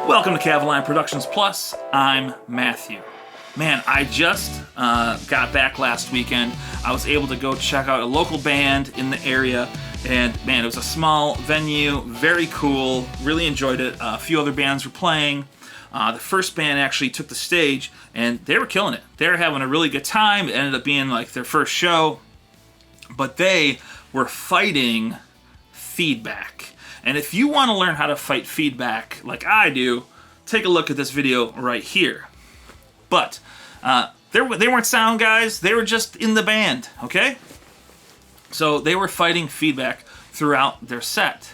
Welcome to Cavaline Productions Plus. I'm Matthew. Man, I just got back last weekend. I was able to go check out a local band in the area, and man, it was a small venue, very cool, really enjoyed it. A few other bands were playing. The first band actually took the stage, and they were killing it. They were having a really good time. It ended up being like their first show, but they were fighting feedback. And if you want to learn how to fight feedback like I do, take a look at this video right here. But they weren't sound guys, they were just in the band, okay? So they were fighting feedback throughout their set.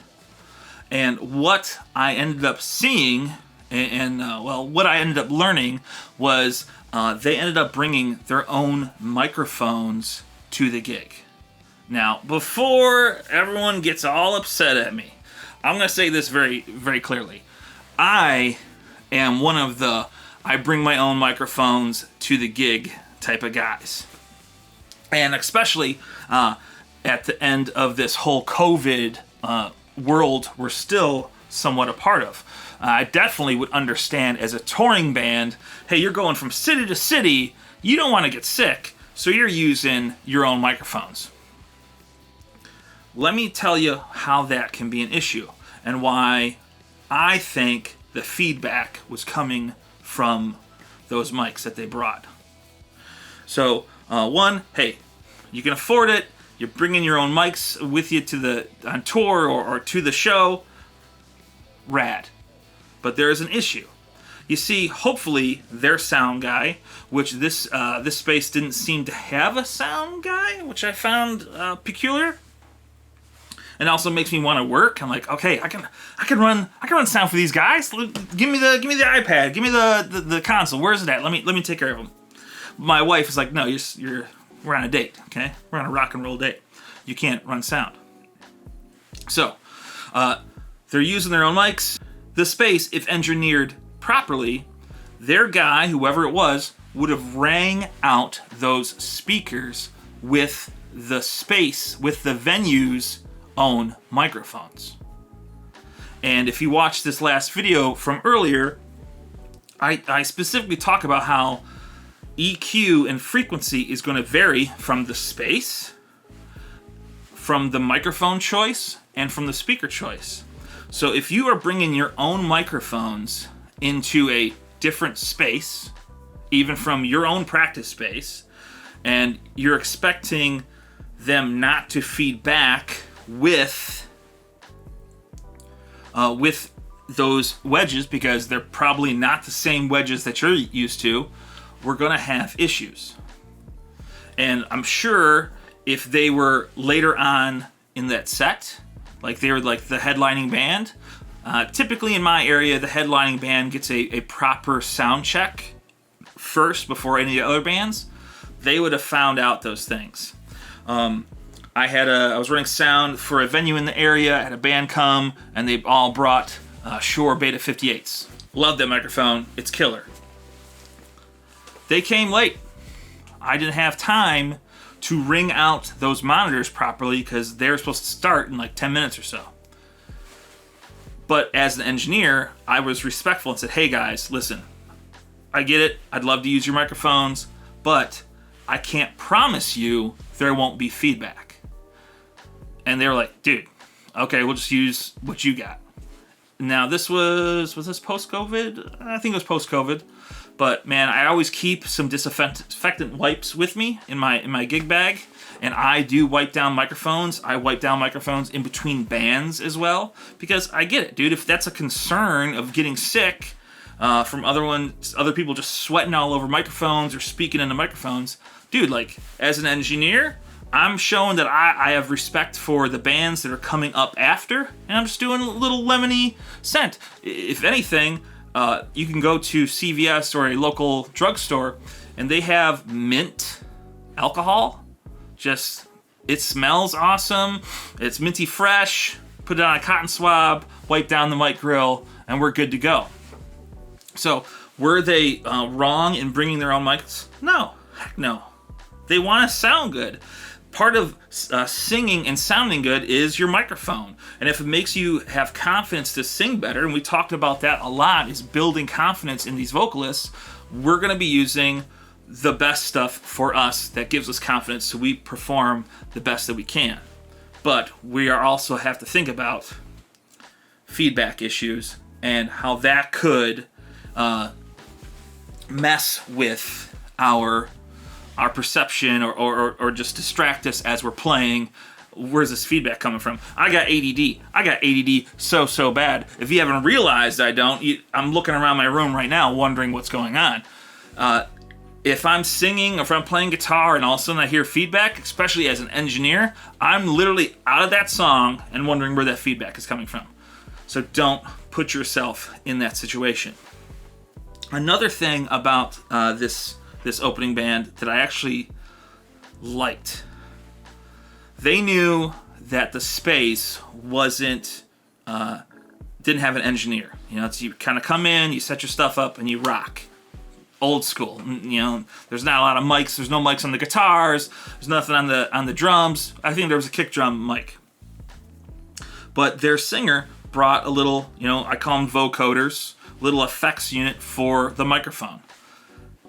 And what I ended up seeing, what I ended up learning was they ended up bringing their own microphones to the gig. Now, before everyone gets all upset at me, I'm going to say this very, very clearly. I am one of the I bring my own microphones to the gig type of guys. And especially at the end of this whole COVID world we're still somewhat a part of. I definitely would understand as a touring band, hey, you're going from city to city, you don't want to get sick, so you're using your own microphones. Let me tell you how that can be an issue and why I think the feedback was coming from those mics that they brought. So, one, hey, you can afford it. You're bringing your own mics with you on tour or to the show. Rad. But there is an issue. You see, hopefully their sound guy, which this space didn't seem to have a sound guy, which I found peculiar. And also makes me want to work. I'm like, okay, I can run sound for these guys. Give me the iPad. Give me the console. Where's it at? Let me take care of them. My wife is like, no, we're on a date, okay? We're on a rock and roll date. You can't run sound. So, they're using their own mics. The space, if engineered properly, their guy, whoever it was, would have rang out those speakers with the space, with the venue's own microphones. And if you watch this last video from earlier, I specifically talk about how EQ and frequency is going to vary from the space, from the microphone choice, and from the speaker choice. So if you are bringing your own microphones into a different space, even from your own practice space, and you're expecting them not to feed back with those wedges, because they're probably not the same wedges that you're used to, we're going to have issues. And I'm sure if they were later on in that set, like they were like the headlining band, typically in my area, the headlining band gets a proper sound check first before any of the other bands. They would have found out those things. I was running sound for a venue in the area. I had a band come, and they all brought Shure Beta 58s. Love that microphone. It's killer. They came late. I didn't have time to ring out those monitors properly because they were supposed to start in like 10 minutes or so. But as an engineer, I was respectful and said, hey guys, listen, I get it. I'd love to use your microphones, but I can't promise you there won't be feedback. And they were like, dude, okay, we'll just use what you got. Now was this post-COVID? I think it was post-COVID. But man, I always keep some disinfectant wipes with me in my gig bag. And I do wipe down microphones. I wipe down microphones in between bands as well. Because I get it, dude. If that's a concern of getting sick from other people just sweating all over microphones or speaking into microphones, dude, like, as an engineer, I'm showing that I have respect for the bands that are coming up after, and I'm just doing a little lemony scent. If anything, you can go to CVS or a local drugstore, and they have mint alcohol. Just, it smells awesome. It's minty fresh. Put it on a cotton swab, wipe down the mic grill, and we're good to go. So, were they wrong in bringing their own mics? No. Heck no. They want to sound good. part of singing and sounding good is your microphone. And if it makes you have confidence to sing better, and we talked about that a lot, is building confidence in these vocalists, we're going to be using the best stuff for us that gives us confidence so we perform the best that we can. But we are also have to think about feedback issues and how that could mess with our perception or just distract us as we're playing. Where's this feedback coming from? I got ADD. I got ADD so bad. If you haven't realized I don't, I'm looking around my room right now wondering what's going on. If I'm singing or if I'm playing guitar and all of a sudden I hear feedback, especially as an engineer, I'm literally out of that song and wondering where that feedback is coming from. So don't put yourself in that situation. Another thing about this opening band that I actually liked, they knew that the space wasn't didn't have an engineer. You know, it's, you kind of come in, you set your stuff up, and you rock. Old school. You know, there's not a lot of mics. There's no mics on the guitars. There's nothing on the drums. I think there was a kick drum mic. But their singer brought a little, you know, I call them vocoders, little effects unit for the microphone.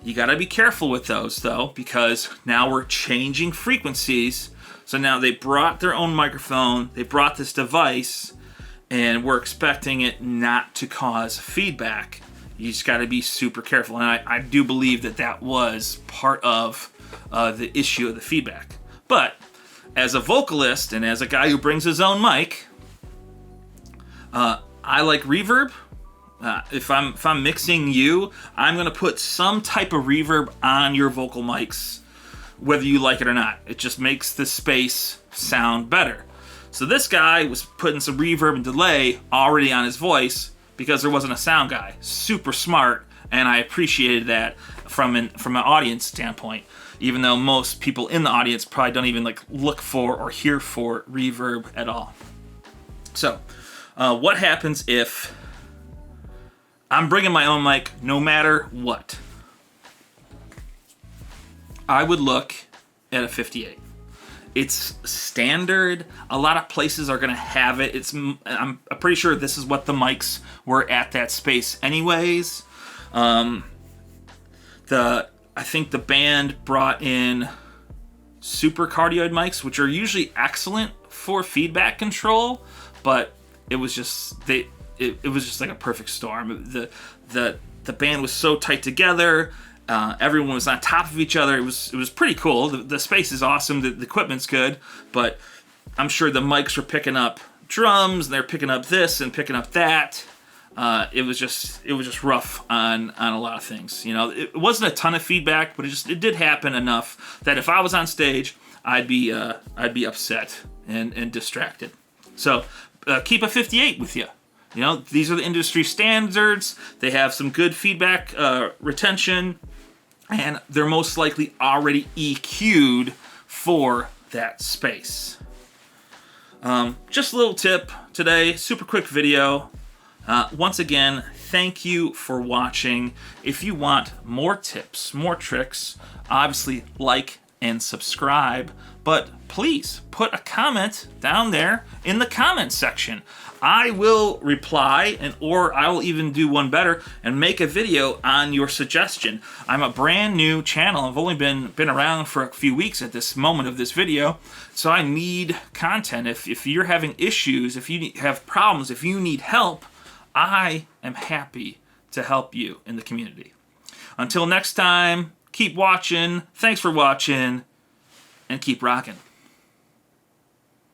You got to be careful with those, though, because now we're changing frequencies. So now they brought their own microphone, they brought this device, and we're expecting it not to cause feedback. You just got to be super careful. And I do believe that was part of the issue of the feedback. But as a vocalist and as a guy who brings his own mic, I like reverb. If I'm mixing you, I'm gonna put some type of reverb on your vocal mics, whether you like it or not. It just makes the space sound better. So this guy was putting some reverb and delay already on his voice because there wasn't a sound guy. Super smart, and I appreciated that from an audience standpoint. Even though most people in the audience probably don't even like look for or hear for reverb at all. So, what happens if I'm bringing my own mic no matter what? I would look at a 58. It's standard. A lot of places are going to have it. I'm pretty sure this is what the mics were at that space anyways. I think the band brought in super cardioid mics, which are usually excellent for feedback control, but it was just it was just like a perfect storm. The band was so tight together. Everyone was on top of each other. It was pretty cool. The space is awesome. The equipment's good, but I'm sure the mics were picking up drums and they're picking up this and picking up that. It was just rough on a lot of things. You know, it wasn't a ton of feedback, but it did happen enough that if I was on stage, I'd be upset and distracted. So keep a 58 with you. You know, these are the industry standards. They have some good feedback retention, and they're most likely already EQ'd for that space. Just a little tip today, super quick video. Once again, thank you for watching. If you want more tips, more tricks, obviously like and subscribe, but please put a comment down there in the comment section. I will reply, or I will even do one better and make a video on your suggestion. I'm a brand new channel. I've only been around for a few weeks at this moment of this video, so I need content. If you're having issues, if you have problems, if you need help, I am happy to help you in the community. Until next time, keep watching. Thanks for watching, and keep rocking.